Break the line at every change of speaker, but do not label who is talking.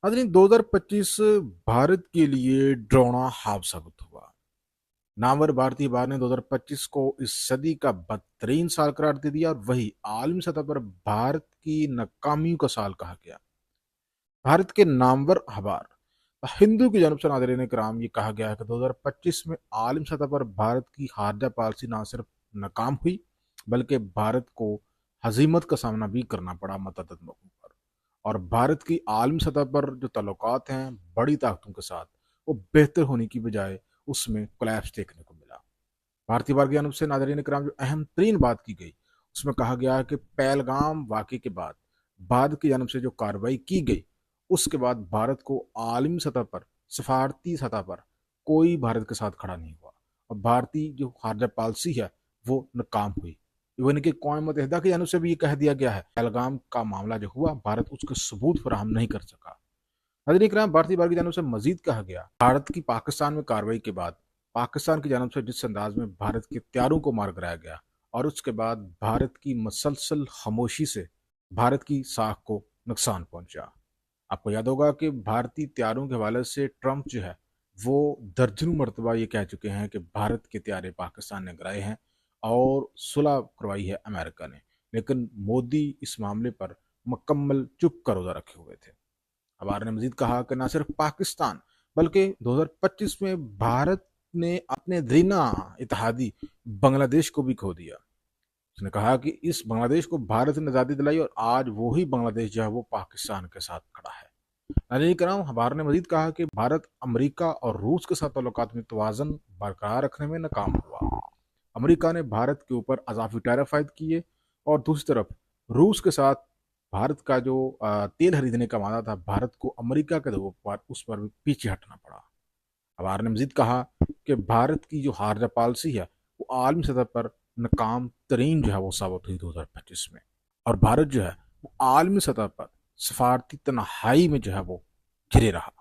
नाज़रीन, 2025 भारत के लिए डरावना ख्वाब साबित हुआ। नामवर भारतीय अखबार ने 2025 को इस सदी का बदतरीन साल करार दे दिया और वही आलमी सतह पर भारत की नाकामियों का साल कहा गया। भारत के नामवर अखबार हिंदू की जानब से नाज़रीन कराम ये कहा गया है कि 2025 में आलमी सतह पर भारत की खारजा पॉलिसी ना सिर्फ नाकाम हुई बल्कि भारत को हजीमत का सामना भी करना पड़ा मतअद्दिद मौक़ों पर। और भारत की आलमी सतह पर जो ताल्लुकात हैं बड़ी ताकतों के साथ, वो बेहतर होने की बजाय उसमें कोलैप्स देखने को मिला। भारतीय वार की जानब से नाज़रीन कराम जो अहम तरीन बात की गई उसमें कहा गया है कि पहलगाम वाक़े के बाद भारत की जानब से जो कार्रवाई की गई उसके बाद भारत को आलमी सतह पर, सफारती सतह पर कोई भारत के साथ खड़ा नहीं हुआ और भारतीय जो खारजा पॉलिसी है वो नाकाम हुई। इवन कि कौम मुत्तहिदा की जानब से भी ये कह दिया गया है पहलगाम का मामला जो हुआ भारत उसके सबूत फराहम नहीं कर सका। नाज़रीन इकराम, भारतीय बार की जानब से मजीद कहा गया भारत की पाकिस्तान में कार्रवाई के बाद पाकिस्तान की जानब से जिस अंदाज में भारत के हथियारों को मार गिराया गया और उसके बाद भारत की मसलसल खामोशी से भारत की साख को नुकसान पहुंचा। आपको याद होगा कि भारतीय हथियारों के हवाले से ट्रंप जो है वो दर्जनों मरतबा ये कह चुके हैं कि भारत के हथियारे पाकिस्तान ने गिराए हैं और सुलह करवाई है अमेरिका ने, लेकिन मोदी इस मामले पर मुकम्मल चुप का रोज़ा रखे हुए थे। अखबार ने मजीद कहा कि न सिर्फ पाकिस्तान बल्कि 2025 में भारत ने अपने दरीना इत्तेहादी बांग्लादेश को भी खो दिया। उसने कहा कि इस बांग्लादेश को भारत ने आज़ादी दिलाई और आज वही बांग्लादेश जो है वो पाकिस्तान के साथ खड़ा है। नाज़रीन कराम, अखबार ने मजीद कहा कि भारत अमेरिका और रूस के साथ ताल्लुकात में तवाज़ुन बरकरार रखने में नाकाम हुआ। अमेरिका ने भारत के ऊपर अज़ाफ़ी टैरिफ आयद किए और दूसरी तरफ रूस के साथ भारत का जो तेल खरीदने का वादा था भारत को अमेरिका के दबाव पर उस पर भी पीछे हटना पड़ा। अखबार ने मजीद कहा कि भारत की जो खारजा पॉलिसी है वो आलमी सतह पर नाकाम तरीन जो है वो साबित हुई 2025 में और भारत जो है वो आलमी सतह पर सफारती तन्हाई में जो है वो घिरे रहा।